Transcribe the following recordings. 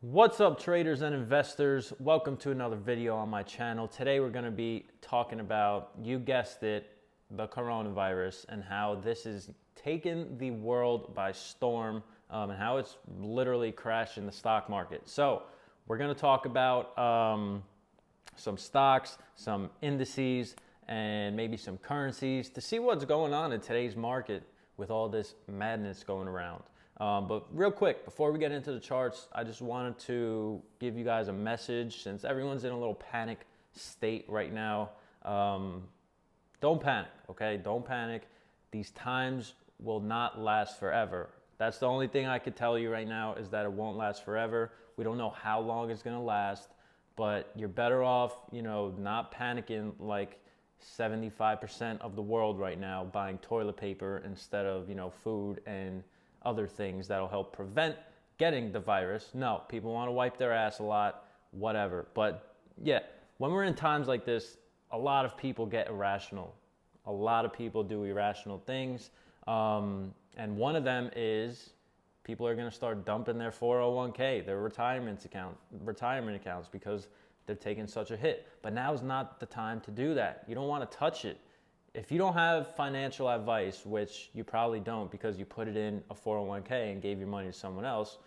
What's up, traders and investors? Welcome to another video on my channel. Today we're going to be talking about, you guessed it, the coronavirus and how this is taken the world by storm, and how it's literally crashing the stock market. So we're going to talk about some stocks, some indices, and maybe some currencies to see what's going on in today's market with all this madness going around. But real quick, before we get into the charts, I just wanted to give you guys a message since everyone's in a little panic state right now. Don't panic, okay? Don't panic. These times will not last forever. That's the only thing I could tell you right now, is that it won't last forever. We don't know how long it's gonna last, but you're better off, not panicking like 75% of the world right now, buying toilet paper instead of, food and other things that'll help prevent getting the virus. No, people want to wipe their ass a lot, whatever. But yeah, when we're in times like this, a lot of people get irrational. A lot of people do irrational things. And one of them is people are going to start dumping their 401k, their retirement accounts, because they're taking such a hit. But now is not the time to do that. You don't want to touch it. If you don't have financial advice, which you probably don't because you put it in a 401k and gave your money to someone else,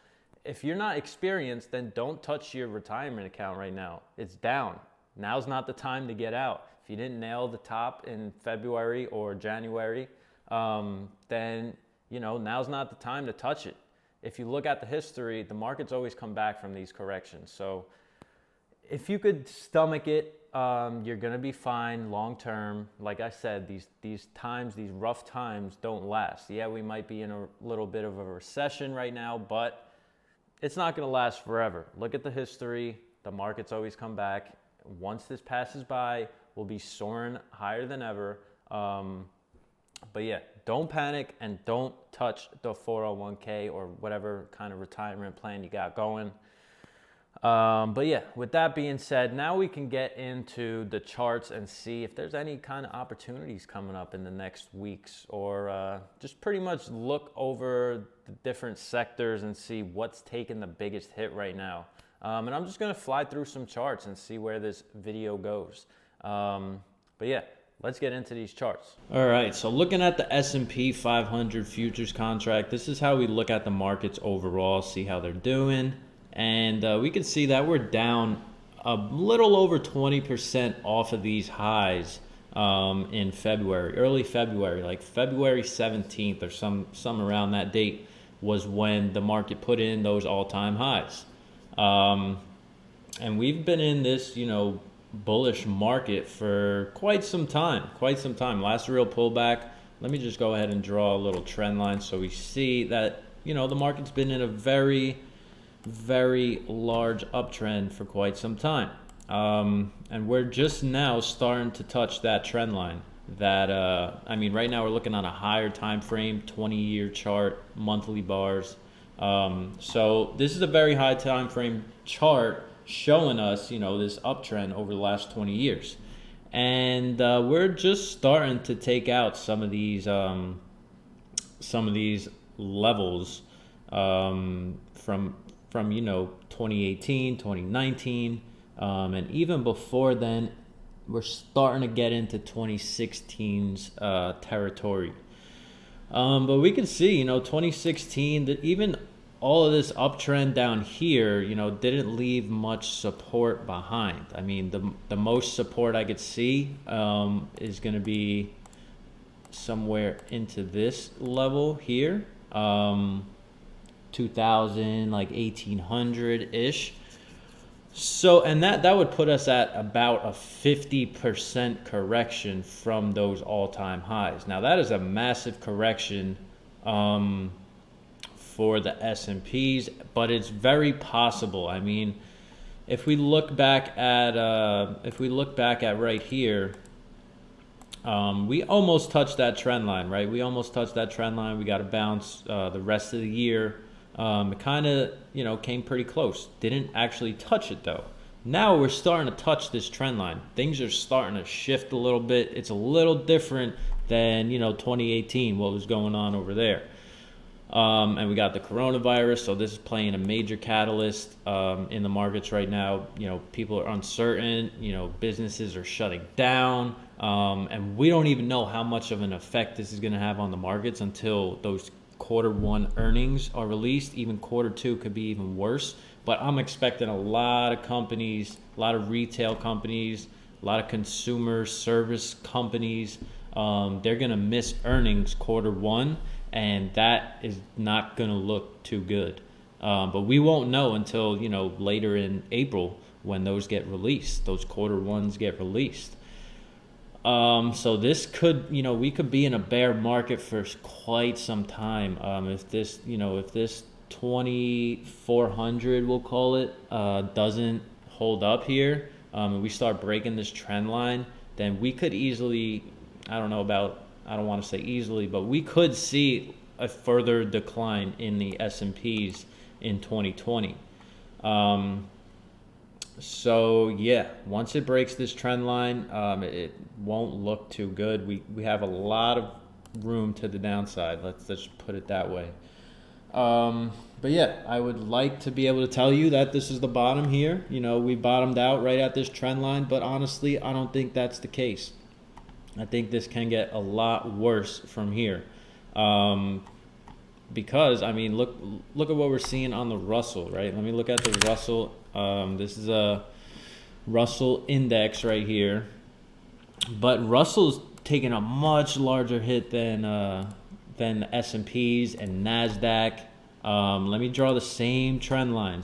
if you're not experienced, then don't touch your retirement account right now. It's down. Now's not the time to get out. If you didn't nail the top in February or January, then now's not the time to touch it. If you look at the history, the markets always come back from these corrections. So if you could stomach it, you're going to be fine long term. Like I said, these rough times don't last. Yeah, we might be in a little bit of a recession right now, but it's not going to last forever. Look at the history. The markets always come back. Once this passes by, we'll be soaring higher than ever. But yeah, don't panic and don't touch the 401k or whatever kind of retirement plan you got going. But yeah, with that being said, now we can get into the charts and see if there's any kind of opportunities coming up in the next weeks, or just pretty much look over the different sectors and see what's taking the biggest hit right now. And I'm just going to fly through some charts and see where this video goes. But yeah, let's get into these charts. All right, so looking at the S&P 500 futures contract, this is how we look at the markets overall, see how they're doing. And we can see that we're down a little over 20% off of these highs in February, early February, like February 17th or some around that date was when the market put in those all-time highs. And we've been in this, bullish market for quite some time. Last real pullback. Let me just go ahead and draw a little trend line so we see that, the market's been in a very large uptrend for quite some time, and we're just now starting to touch that trend line. That right now we're looking on a higher time frame, 20-year chart, monthly bars. So this is a very high time frame chart showing us, this uptrend over the last 20 years, and we're just starting to take out some of these levels from 2018, 2019, and even before then, we're starting to get into 2016's territory. But we can see, 2016, that even all of this uptrend down here, didn't leave much support behind. I mean, the most support I could see is going to be somewhere into this level here. 2000, like 1800-ish. So, and that would put us at about a 50% correction from those all-time highs. Now, that is a massive correction for the S&Ps, but it's very possible. I mean, if we look back at right here, we almost touched that trend line, right? We almost touched that trend line. We got to bounce the rest of the year. It kind of, came pretty close. Didn't actually touch it, though. Now we're starting to touch this trend line. Things are starting to shift a little bit. It's a little different than, 2018, what was going on over there. And we got the coronavirus, so this is playing a major catalyst in the markets right now. People are uncertain. Businesses are shutting down, and we don't even know how much of an effect this is going to have on the markets until those Q1 earnings are released. Even Q2 could be even worse. But I'm expecting a lot of companies, a lot of retail companies, a lot of consumer service companies. They're going to miss earnings Q1. And that is not going to look too good. But we won't know until, later in April when those get released, those Q1s get released. So this could, we could be in a bear market for quite some time. If this 2,400, we'll call it, doesn't hold up here, and we start breaking this trend line, then we could easily, I don't want to say easily, but we could see a further decline in the S&Ps in 2020. So yeah, once it breaks this trend line, it won't look too good. We have a lot of room to the downside. Let's just put it that way. But yeah, I would like to be able to tell you that this is the bottom here. We bottomed out right at this trend line, but honestly, I don't think that's the case. I think this can get a lot worse from here. Because, look at what we're seeing on the Russell, right? Let me look at the Russell. This is a Russell index right here. But Russell's taking a much larger hit than the S&Ps and NASDAQ. Let me draw the same trend line,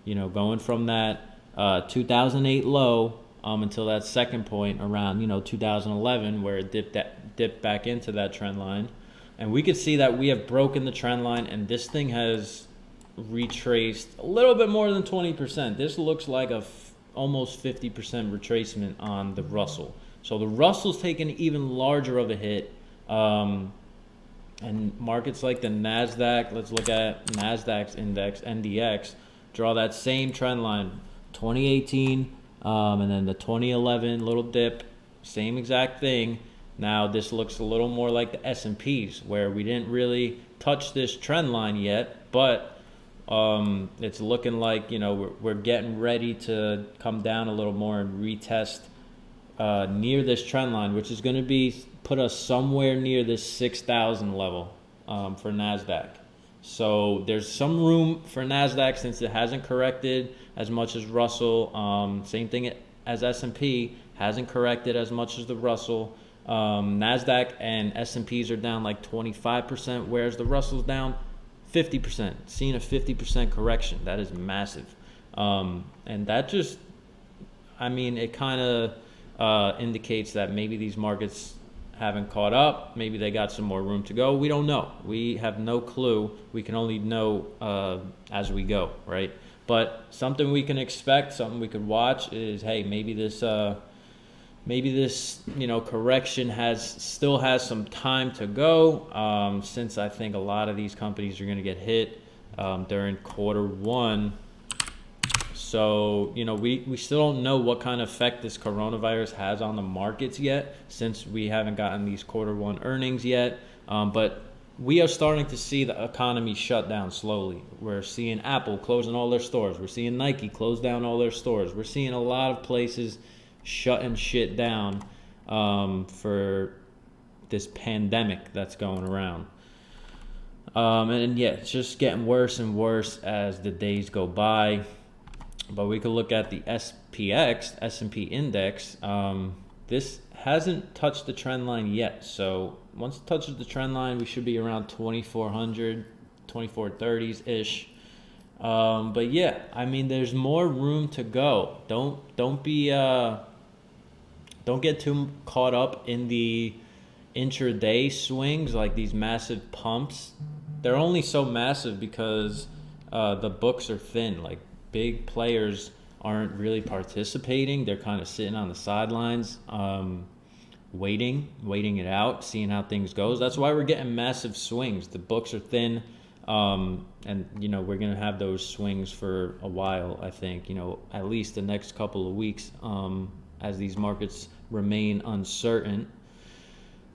going from that 2008 low until that second point around 2011, where it dipped back into that trend line. And we could see that we have broken the trend line, and this thing has retraced a little bit more than 20%. This looks like almost 50% retracement on the Russell. So the Russell's taken even larger of a hit. And markets like the NASDAQ, let's look at NASDAQ's index, NDX, draw that same trend line, 2018, and then the 2011 little dip, same exact thing. Now this looks a little more like the S&Ps, where we didn't really touch this trend line yet, but it's looking like we're getting ready to come down a little more and retest near this trend line, which is going to put us somewhere near this 6,000 level for NASDAQ. So there's some room for NASDAQ since it hasn't corrected as much as Russell. Same thing as S&P, hasn't corrected as much as the Russell. NASDAQ and S&Ps are down like 25%, whereas the Russell's down 50%, seeing a 50% correction. That is massive. And that just, it kind of indicates that maybe these markets haven't caught up. Maybe they got some more room to go. We don't know. We have no clue. We can only know as we go, right? But something we can expect, something we could watch is, hey, maybe this correction still has some time to go, since I think a lot of these companies are going to get hit during Q1. So, we still don't know what kind of effect this coronavirus has on the markets yet, since we haven't gotten these Q1 earnings yet. But we are starting to see the economy shut down slowly. We're seeing Apple closing all their stores. We're seeing Nike close down all their stores. We're seeing a lot of places shutting shit down for this pandemic that's going around. And yeah, it's just getting worse and worse as the days go by. But we could look at the SPX, S&P index. This hasn't touched the trend line yet. So once it touches the trend line, we should be around 2,400, 2430s-ish. But yeah, there's more room to go. Don't get too caught up in the intraday swings, like these massive pumps. They're only so massive because the books are thin. Like, big players aren't really participating. They're kind of sitting on the sidelines, waiting it out, seeing how things goes. That's why we're getting massive swings. The books are thin, and we're gonna have those swings for a while. I think at least the next couple of weeks, as these markets remain uncertain.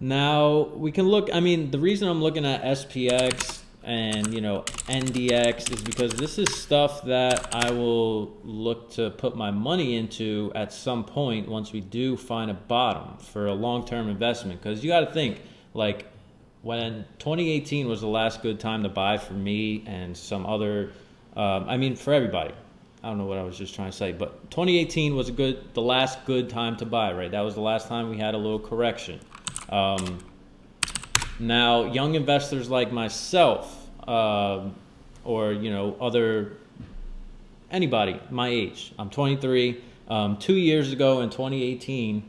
Now we can look, I mean, the reason I'm looking at SPX and, you know, NDX is because this is stuff that I will look to put my money into at some point once we do find a bottom for a long-term investment. Because you got to think, like, when 2018 was the last good time to buy for me and some other, I mean, for everybody. I don't know what I was just trying to say, but 2018 was the last good time to buy, right? That was the last time we had a little correction. Now, young investors like myself, or, you know, anybody my age, I'm 23, 2 years ago in 2018,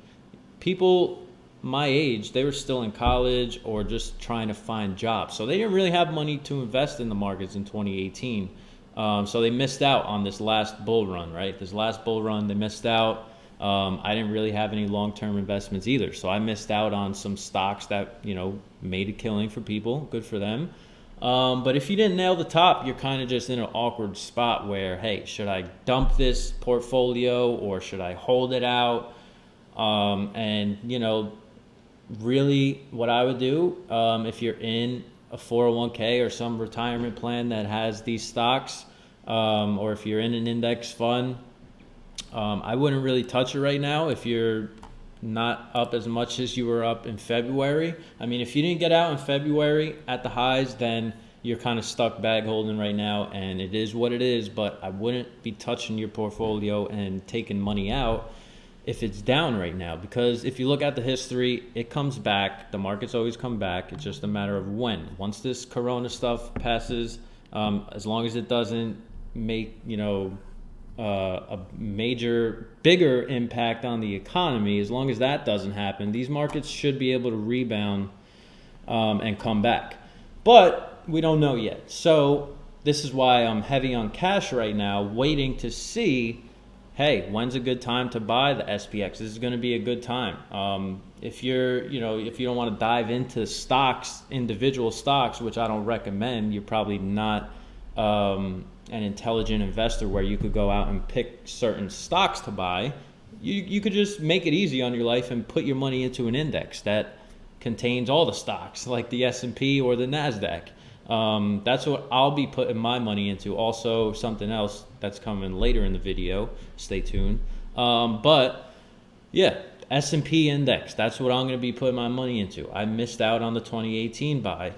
people my age, they were still in college or just trying to find jobs. So they didn't really have money to invest in the markets in 2018. So they missed out on this last bull run, right? This last bull run, they missed out. I didn't really have any long-term investments either. So I missed out on some stocks that, you know, made a killing for people. Good for them. But if you didn't nail the top, you're kind of just in an awkward spot where, hey, should I dump this portfolio or should I hold it out? And, you know, really what I would do, if you're in a 401k or some retirement plan that has these stocks, or if you're in an index fund, I wouldn't really touch it right now if you're not up as much as you were up in February. I mean, if you didn't get out in February at the highs, then you're kind of stuck bag holding right now, and it is what it is. But I wouldn't be touching your portfolio and taking money out if it's down right now, because if you look at the history, it comes back. The markets always come back. It's just a matter of when. Once this corona stuff passes, as long as it doesn't make, you know, a major, bigger impact on the economy, as long as that doesn't happen, these markets should be able to rebound and come back. But we don't know yet. So this is why I'm heavy on cash right now, waiting to see, hey, when's a good time to buy the SPX? This is going to be a good time. If you're, you know, if you don't want to dive into stocks, individual stocks, which I don't recommend, you're probably not an intelligent investor where you could go out and pick certain stocks to buy. You could just make it easy on your life and put your money into an index that contains all the stocks, like the S&P or the NASDAQ. That's what I'll be putting my money into. Also, something else that's coming later in the video. Stay tuned. But yeah, S&P index. That's what I'm going to be putting my money into. I missed out on the 2018 buy.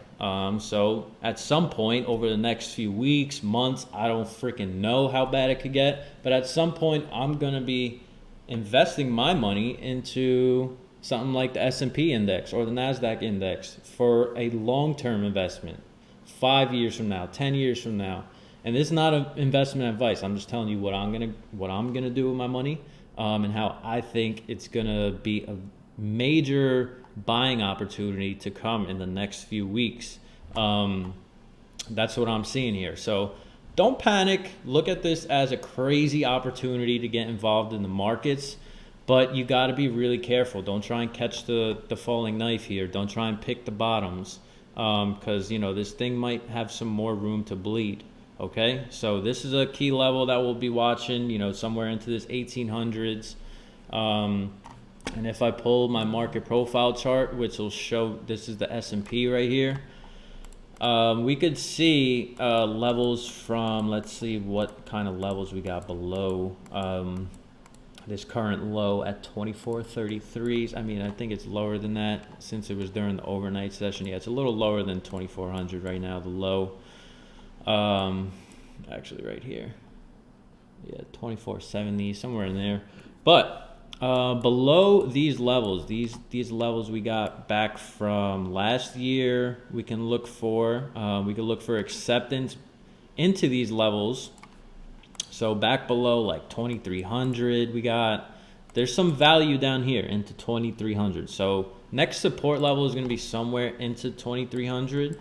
So at some point over the next few weeks, months, I don't freaking know how bad it could get. But at some point, I'm going to be investing my money into something like the S&P index or the NASDAQ index for a long-term investment. 5 years from now, 10 years from now. And this is not an investment advice. I'm just telling you what I'm gonna do with my money, and how I think it's gonna be a major buying opportunity to come in the next few weeks. That's what I'm seeing here. So don't panic. Look at this as a crazy opportunity to get involved in the markets, but you got to be really careful. Don't try and catch the falling knife here. Don't try and pick the bottoms. Because, you know, this thing might have some more room to bleed. Okay, so this is a key level that we'll be watching, you know, somewhere into this 1800s. And if I pull my market profile chart, which will show, this is the S&P right here, we could see levels from, let's see what kind of levels we got below this current low at 2433s. I mean, I think it's lower than that since it was during the overnight session. Yeah, it's a little lower than 2400 right now, the low. Actually right here. Yeah, 2470, somewhere in there. But below these levels, these levels we got back from last year, we can look for acceptance into these levels. So back below like 2300, there's some value down here into 2300. So next support level is going to be somewhere into 2300,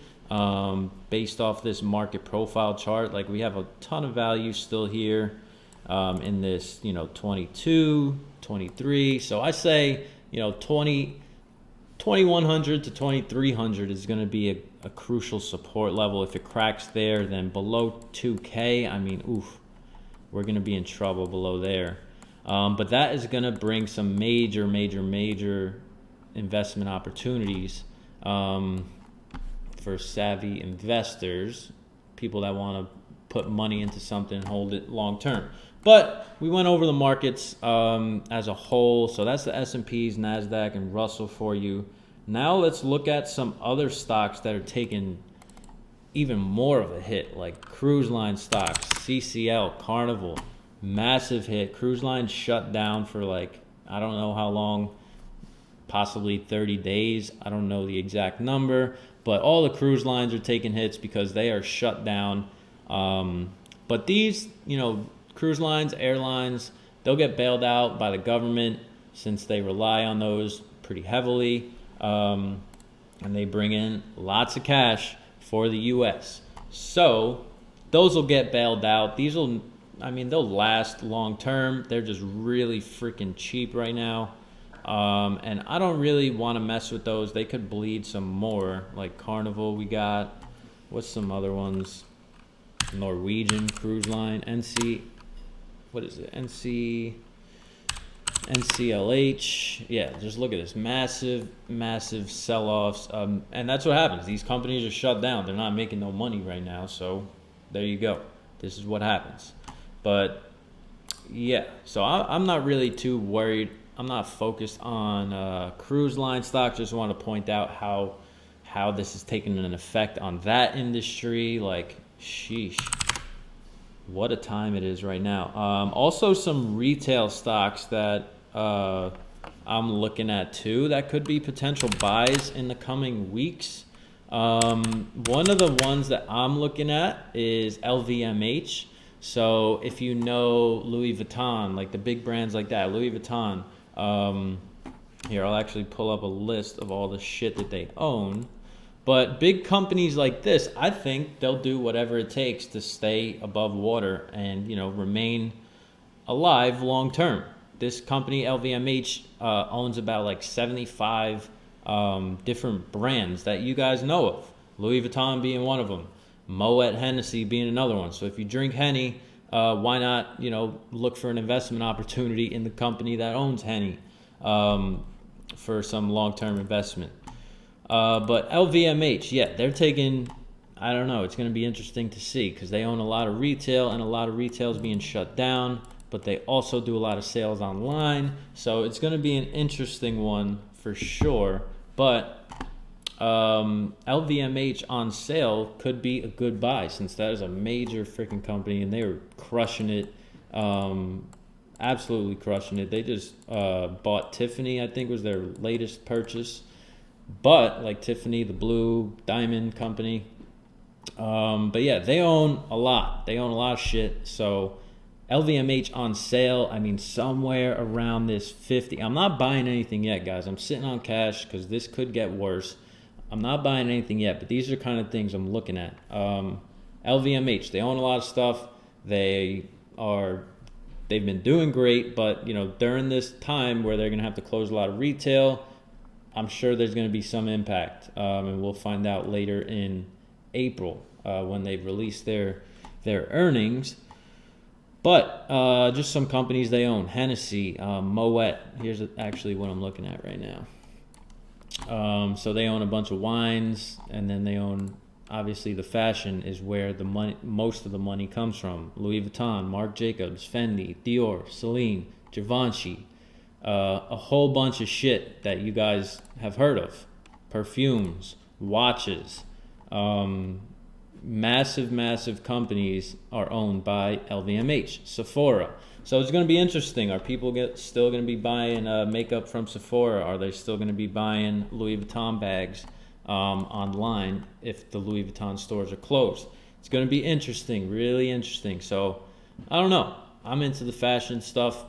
based off this market profile chart. Like we have a ton of value still here, in this, you know, 22, 23. So I say, you know, 2100 to 2300 is going to be a crucial support level. If it cracks there, then below 2K, I mean, oof, we're going to be in trouble below there. But that is going to bring some major investment opportunities for savvy investors, people that want to put money into something and hold it long term. But we went over the markets as a whole. So that's the S&Ps, NASDAQ, and Russell for you. Now let's look at some other stocks that are taking even more of a hit, like cruise line stocks, CCL, Carnival, massive hit. Cruise line shut down for like, I don't know how long, possibly 30 days. I don't know the exact number, but all the cruise lines are taking hits because they are shut down. But these, cruise lines, airlines, they'll get bailed out by the government since they rely on those pretty heavily. And they bring in lots of cash for the U.S. So those will get bailed out. They'll last long term. They're just really freaking cheap right now. And I don't really want to mess with those. They could bleed some more, like Carnival we got. What's some other ones? Norwegian Cruise Line, NCLH. Yeah, just look at this. Massive sell-offs. And that's what happens. These companies are shut down. They're not making no money right now. So there you go. This is what happens. But yeah, so I'm not really too worried. I'm not focused on cruise line stocks. Just want to point out how this is taking an effect on that industry. Like, sheesh, what a time it is right now. Also some retail stocks that I'm looking at too that could be potential buys in the coming weeks. One of the ones that I'm looking at is LVMH. So if you know Louis Vuitton, like the big brands like that, Louis Vuitton, here, I'll actually pull up a list of all the shit that they own. But big companies like this, I think they'll do whatever it takes to stay above water and, remain alive long term. This company, LVMH, owns about like 75 different brands that you guys know of. Louis Vuitton being one of them. Moet Hennessy being another one. So if you drink Henny, why not, look for an investment opportunity in the company that owns Henny for some long-term investment. But LVMH, yeah, they're taking, I don't know, it's going to be interesting to see because they own a lot of retail and a lot of retail is being shut down, but they also do a lot of sales online. So it's going to be an interesting one for sure. But LVMH on sale could be a good buy since that is a major freaking company and they were crushing it, absolutely crushing it. They just bought Tiffany, I think was their latest purchase. But like Tiffany, the blue diamond company. But yeah, they own a lot. They own a lot of shit. So LVMH on sale, somewhere around this 50. I'm not buying anything yet, guys. I'm sitting on cash because this could get worse. I'm not buying anything yet, but these are kind of things I'm looking at. LVMH, they own a lot of stuff. They've been doing great, but during this time where they're gonna have to close a lot of retail, I'm sure there's going to be some impact, and we'll find out later in April when they release their earnings. But just some companies they own: Hennessy, Moet. Here's actually what I'm looking at right now. So they own a bunch of wines, and then they own, obviously, the fashion is where the money, most of the money comes from. Louis Vuitton, Marc Jacobs, Fendi, Dior, Celine, Givenchy. A whole bunch of shit that you guys have heard of. Perfumes, watches, massive companies are owned by LVMH. Sephora. So it's going to be interesting. Are people still going to be buying makeup from Sephora? Are they still going to be buying Louis Vuitton bags online if the Louis Vuitton stores are closed? It's going to be interesting, really interesting. So I don't know. I'm into the fashion stuff.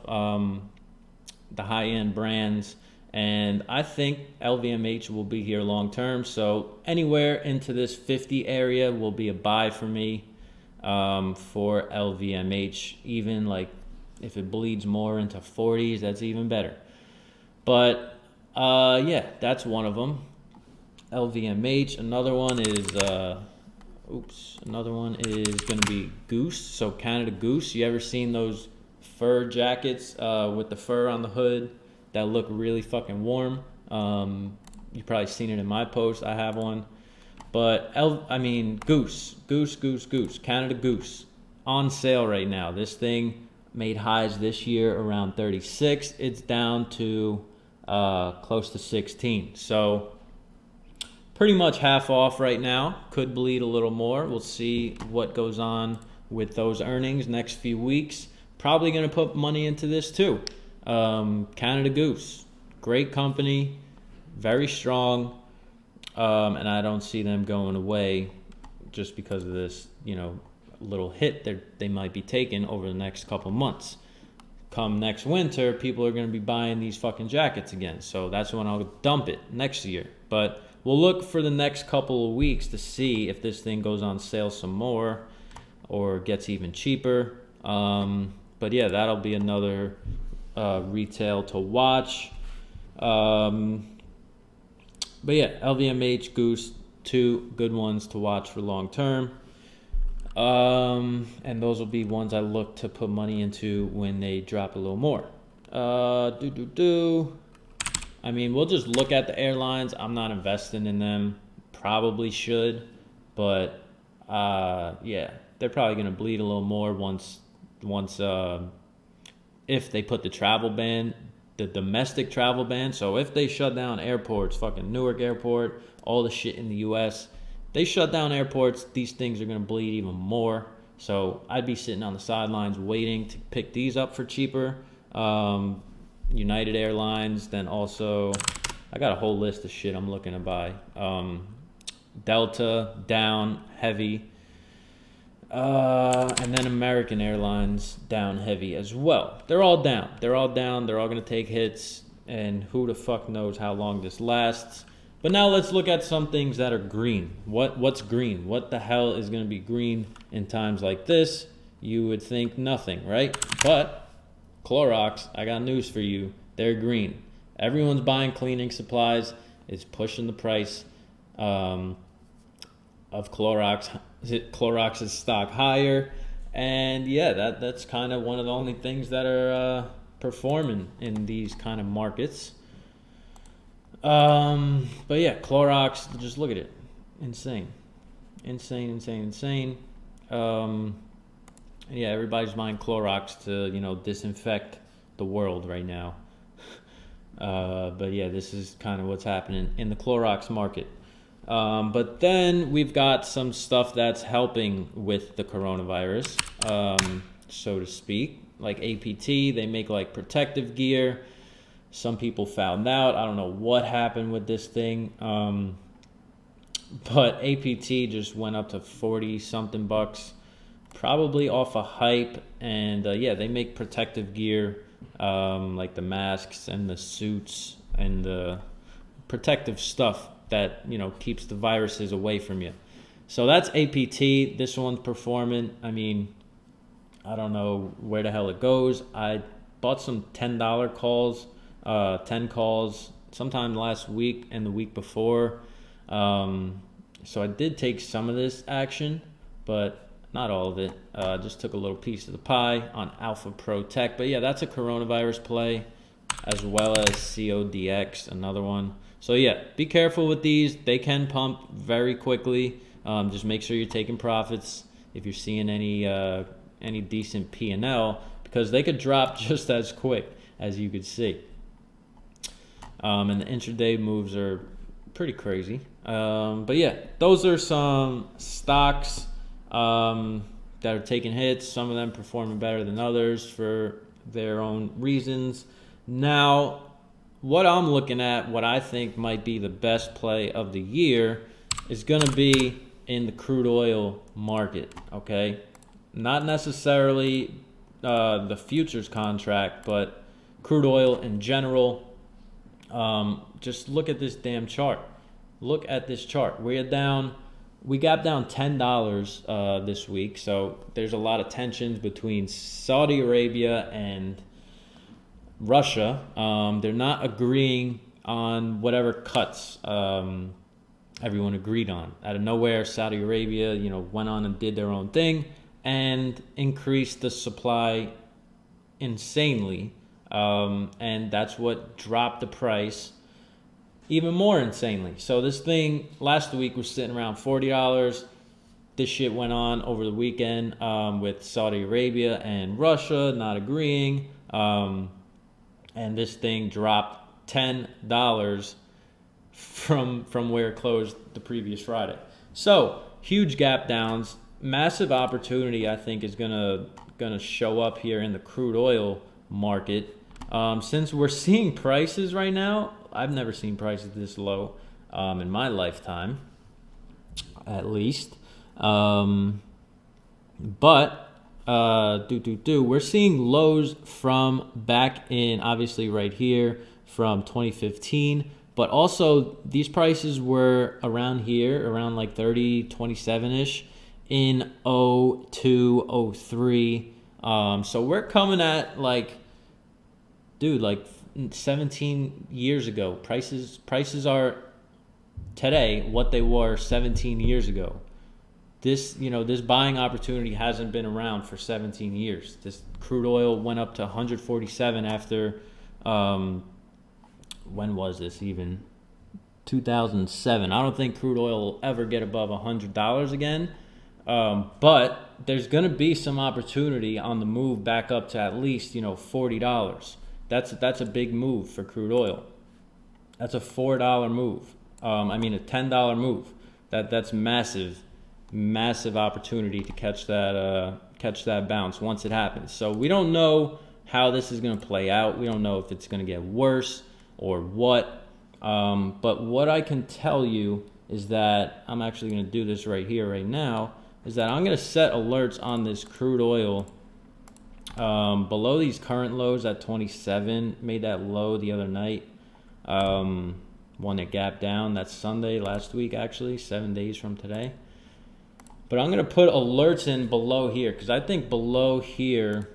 The high-end brands, and I think LVMH will be here long term. So anywhere into this 50 area will be a buy for me for LVMH. Even like if it bleeds more into 40s, that's even better. But yeah, that's one of them. LVMH. Another one is going to be Goose. So Canada Goose. You ever seen those fur jackets with the fur on the hood that look really fucking warm? You've probably seen it in my post. I have one. But, Goose, Canada Goose, on sale right now. This thing made highs this year around 36. It's down to close to 16. So, pretty much half off right now. Could bleed a little more. We'll see what goes on with those earnings next few weeks. Probably going to put money into this too. Canada Goose, great company, very strong, and I don't see them going away just because of this, little hit they might be taking over the next couple months. Come next winter, people are going to be buying these fucking jackets again, so that's when I'll dump it next year. But we'll look for the next couple of weeks to see if this thing goes on sale some more or gets even cheaper. But yeah, that'll be another retail to watch. But yeah, LVMH, Goose, two good ones to watch for long term. And those will be ones I look to put money into when they drop a little more. We'll just look at the airlines. I'm not investing in them. Probably should, but yeah, they're probably gonna bleed a little more once if they put the travel ban, the domestic travel ban. So if they shut down airports, fucking Newark Airport, all the shit in the U.S., they shut down airports, these things are gonna bleed even more. So I'd be sitting on the sidelines waiting to pick these up for cheaper. United Airlines, then also I got a whole list of shit I'm looking to buy. Delta down heavy, and then American Airlines down heavy as well. They're all down. They're all gonna take hits, and who the fuck knows how long this lasts. But now let's look at some things that are green. What's green? What the hell is gonna be green in times like this? You would think nothing, right? But Clorox, I got news for you. They're green. Everyone's buying cleaning supplies. It's pushing the price of Clorox's stock higher. And yeah, that's kind of one of the only things that are performing in these kind of markets. But yeah, Clorox, just look at it. Insane. Yeah, everybody's buying Clorox to, disinfect the world right now. But yeah, this is kind of what's happening in the Clorox market. But then we've got some stuff that's helping with the coronavirus, so to speak. Like APT, they make like protective gear. Some people found out. I don't know what happened with this thing. But APT just went up to 40 something bucks. Probably off a hype, and yeah, they make protective gear, like the masks and the suits and the protective stuff that keeps the viruses away from you. So that's APT. This one's performing. I don't know where the hell it goes. I bought some $10 calls, 10 calls sometime last week and the week before. So I did take some of this action, but not all of it. Just took a little piece of the pie on Alpha Pro Tech. But yeah, that's a coronavirus play, as well as CODX, another one. So yeah, be careful with these. They can pump very quickly. Just make sure you're taking profits if you're seeing any decent P&L, because they could drop just as quick as you could see. And the intraday moves are pretty crazy. But yeah, those are some stocks that are taking hits. Some of them performing better than others for their own reasons. Now, what I'm looking at, what I think might be the best play of the year, is going to be in the crude oil market, okay? Not necessarily the futures contract, but crude oil in general. Just look at this damn chart. Look at this chart. We got down $10 this week, so there's a lot of tensions between Saudi Arabia and Russia. They're not agreeing on whatever cuts everyone agreed on. Out of nowhere, Saudi Arabia, went on and did their own thing and increased the supply insanely, and that's what dropped the price even more insanely. So this thing last week was sitting around $40. This shit went on over the weekend with Saudi Arabia and Russia not agreeing. And this thing dropped $10 from where it closed the previous Friday. So huge gap downs, massive opportunity I think is gonna show up here in the crude oil market. Since we're seeing prices right now, I've never seen prices this low in my lifetime, at least. We're seeing lows from back in, obviously right here, from 2015. But also, these prices were around here, around like 27-ish in 02, 03. So we're coming at like 17 years ago. Prices are today what they were 17 years ago. This buying opportunity hasn't been around for 17 years. This crude oil went up to 147 after, when was this even? 2007. I don't think crude oil will ever get above $100 again. But there's going to be some opportunity on the move back up to at least, $40. That's a big move for crude oil. That's a $4 move. A $10 move. That's massive opportunity to catch that bounce once it happens. So we don't know how this is going to play out. We don't know if it's going to get worse or what. But what I can tell you is that I'm actually going to do this right here, right now, is that I'm going to set alerts on this crude oil below these current lows at 27. Made that low the other night. One that gapped down. That's Sunday last week, actually, 7 days from today. But I'm going to put alerts in below here because I think below here,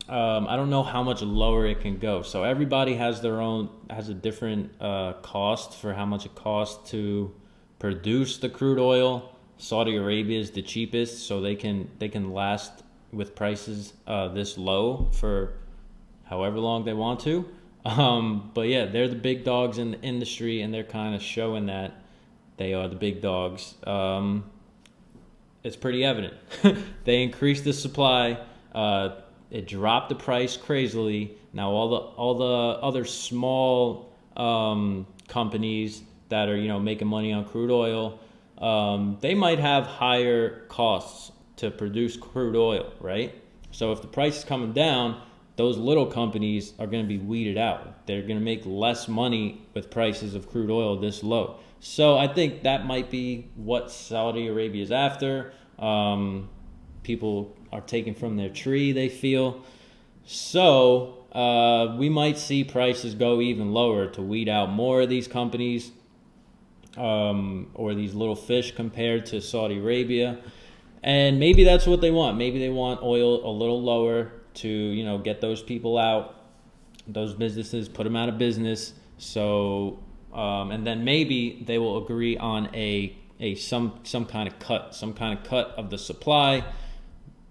I don't know how much lower it can go. So everybody has a different cost for how much it costs to produce the crude oil. Saudi Arabia is the cheapest, so they can last with prices this low for however long they want to. But yeah, they're the big dogs in the industry, and they're kind of showing that they are the big dogs. It's pretty evident. They increased the supply. It dropped the price crazily. Now all the other small companies that are making money on crude oil, they might have higher costs to produce crude oil, right? So if the price is coming down, those little companies are going to be weeded out. They're going to make less money with prices of crude oil this low. So I think that might be what Saudi Arabia is after. People are taking from their tree, they feel. So we might see prices go even lower to weed out more of these companies or these little fish compared to Saudi Arabia. And maybe that's what they want. Maybe they want oil a little lower to, get those people out, those businesses, put them out of business. So, and then maybe they will agree on some kind of cut of the supply.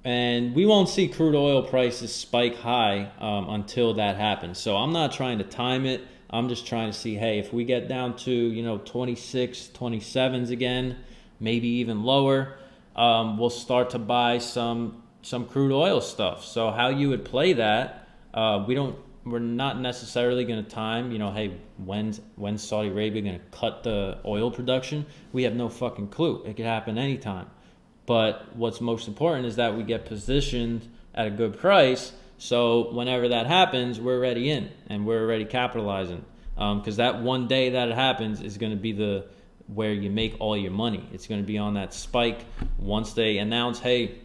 And we won't see crude oil prices spike high until that happens. So I'm not trying to time it. I'm just trying to see, hey, if we get down to, 26, 27s again, maybe even lower, we'll start to buy some crude oil stuff. So how you would play that, we're not necessarily going to time, hey, when's Saudi Arabia going to cut the oil production? We have no fucking clue. It could happen anytime. But what's most important is that we get positioned at a good price. So whenever that happens, we're already in and we're already capitalizing. Because that one day that it happens is going to be where you make all your money. It's going to be on that spike. Once they announce, hey,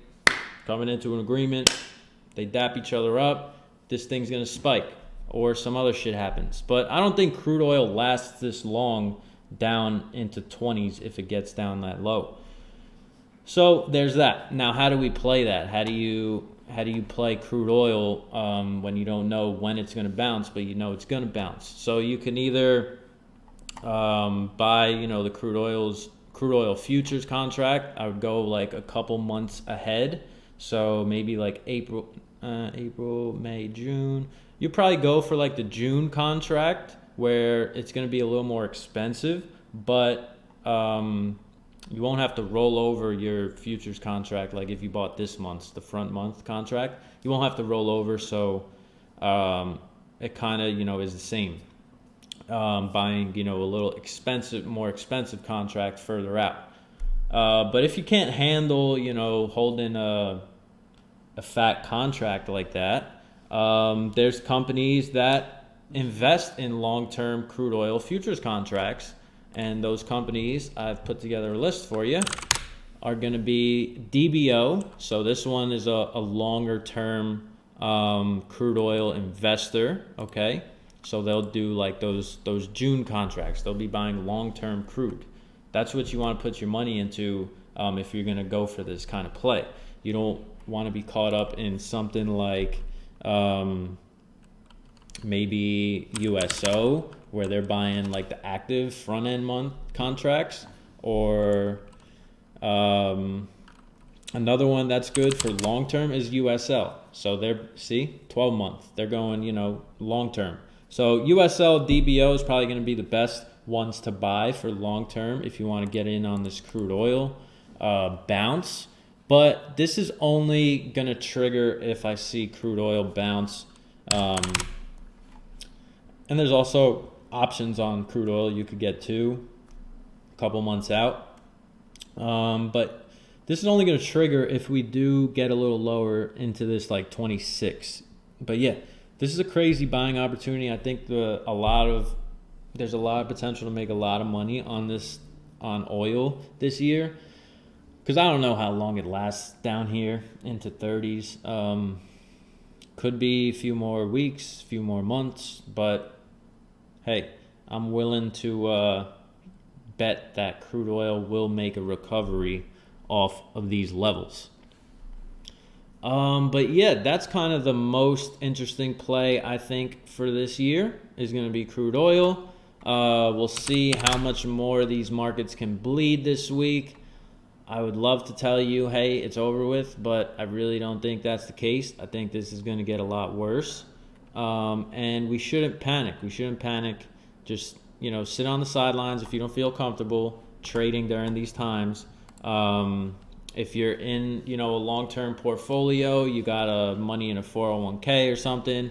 coming into an agreement, they dap each other up, this thing's going to spike or some other shit happens. But I don't think crude oil lasts this long down into 20s if it gets down that low. So there's that. Now, how do we play that? How do you play crude oil when you don't know when it's going to bounce, but you know it's going to bounce? So you can either buy, the crude oil futures contract. I would go like a couple months ahead. So maybe like April, May, June. You probably go for like the June contract, where it's going to be a little more expensive, but you won't have to roll over your futures contract. Like if you bought this month's, the front month contract, you won't have to roll over. So it kind of, is the same. Buying, a little more expensive contract further out. But if you can't handle, holding a fat contract like that, there's companies that invest in long-term crude oil futures contracts. And those companies, I've put together a list for you, are going to be DBO. So this one is a longer-term crude oil investor, okay? So they'll do like those June contracts. They'll be buying long-term crude. That's what you want to put your money into if you're going to go for this kind of play. You don't want to be caught up in something like maybe USO, where they're buying like the active front end month contracts, or another one that's good for long term is USL. So they're 12 month. They're going long term. So USL, DBO is probably going to be the best ones to buy for long term if you want to get in on this crude oil bounce. But this is only going to trigger if I see crude oil bounce. And there's also options on crude oil you could get too a couple months out. But this is only going to trigger if we do get a little lower into this like 26. But yeah, this is a crazy buying opportunity. I think there's a lot of potential to make a lot of money on oil this year, because I don't know how long it lasts down here into 30s. Could be a few more weeks, a few more months, but hey, I'm willing to bet that crude oil will make a recovery off of these levels. But yeah, that's kind of the most interesting play I think for this year is going to be crude oil. We'll see how much more these markets can bleed this week. I would love to tell you, hey, it's over with, but I really don't think that's the case. I think this is going to get a lot worse. And we shouldn't panic. Just, sit on the sidelines if you don't feel comfortable trading during these times. If you're in, a long-term portfolio, you got money in a 401k or something,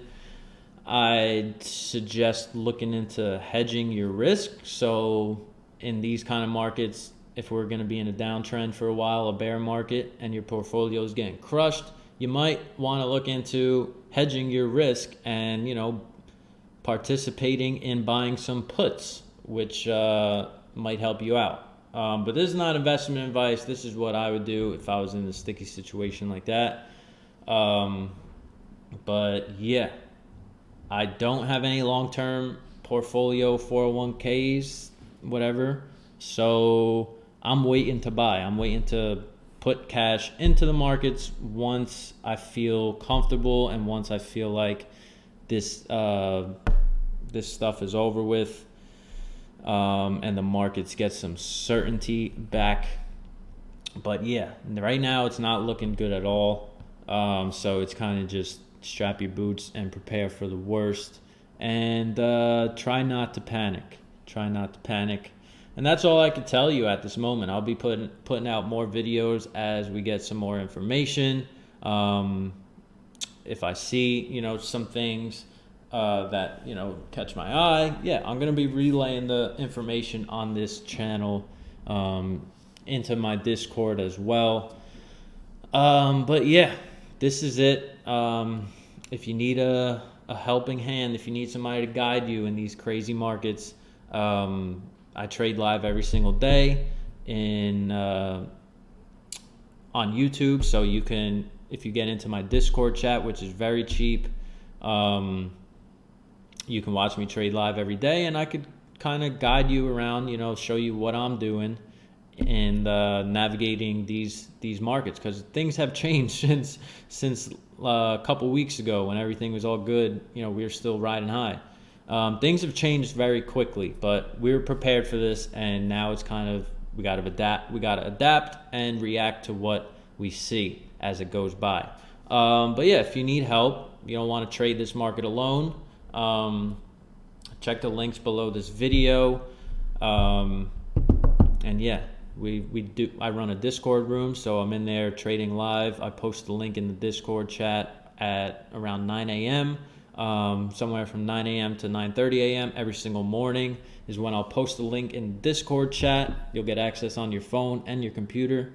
I'd suggest looking into hedging your risk. So in these kind of markets, if we're going to be in a downtrend for a while, a bear market, and your portfolio is getting crushed, you might want to look into hedging your risk and, participating in buying some puts, which might help you out. But this is not investment advice. This is what I would do if I was in a sticky situation like that. But yeah, I don't have any long-term portfolio 401ks, whatever. So I'm waiting to buy. I'm waiting to put cash into the markets once I feel comfortable and once I feel like this stuff is over with, and the markets get some certainty back. But yeah, right now it's not looking good at all. So it's kind of just strap your boots and prepare for the worst, and try not to panic. And that's all I could tell you at this moment. I'll be putting out more videos as we get some more information. If I see, some things that, catch my eye, yeah, I'm going to be relaying the information on this channel into my Discord as well. But yeah, this is it. If you need a helping hand, if you need somebody to guide you in these crazy markets, I trade live every single day on YouTube. So you can, if you get into my Discord chat, which is very cheap, you can watch me trade live every day, and I could kind of guide you around, show you what I'm doing and navigating these markets, because things have changed since a couple weeks ago when everything was all good. We were still riding high. Things have changed very quickly, but we were prepared for this, and now it's kind of we got to adapt and react to what we see as it goes by. But yeah, if you need help, you don't want to trade this market alone, check the links below this video. And yeah, I run a Discord room, so I'm in there trading live. I post the link in the Discord chat at around 9 a.m. Somewhere from 9 a.m. to 9:30 a.m. every single morning is when I'll post the link in the Discord chat. You'll get access on your phone and your computer.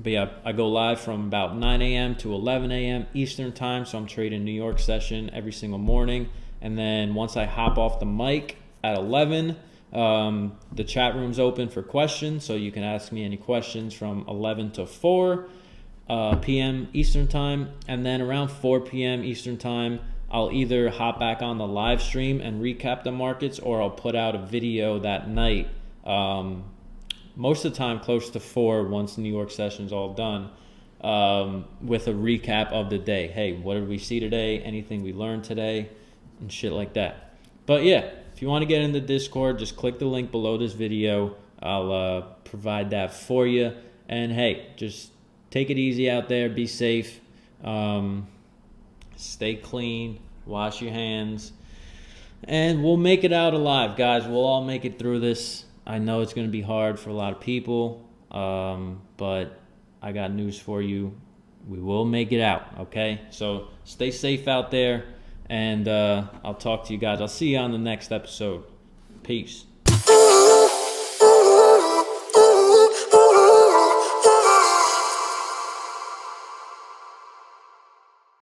But yeah, I go live from about 9 a.m. to 11 a.m. Eastern time, so I'm trading New York session every single morning. And then once I hop off the mic at 11, the chat room's open for questions, so you can ask me any questions from 11 to 4 p.m. Eastern time. And then around 4 p.m. Eastern time, I'll either hop back on the live stream and recap the markets, or I'll put out a video that night. Most of the time close to 4 once New York session's all done, with a recap of the day. Hey, what did we see today? Anything we learned today? And shit like that. But yeah, if you want to get in the Discord, just click the link below this video. I'll provide that for you. And hey, just take it easy out there. Be safe. Stay clean. Wash your hands. And we'll make it out alive, guys. We'll all make it through this. I know it's going to be hard for a lot of people, but I got news for you. We will make it out, okay? So stay safe out there, and I'll talk to you guys. I'll see you on the next episode. Peace.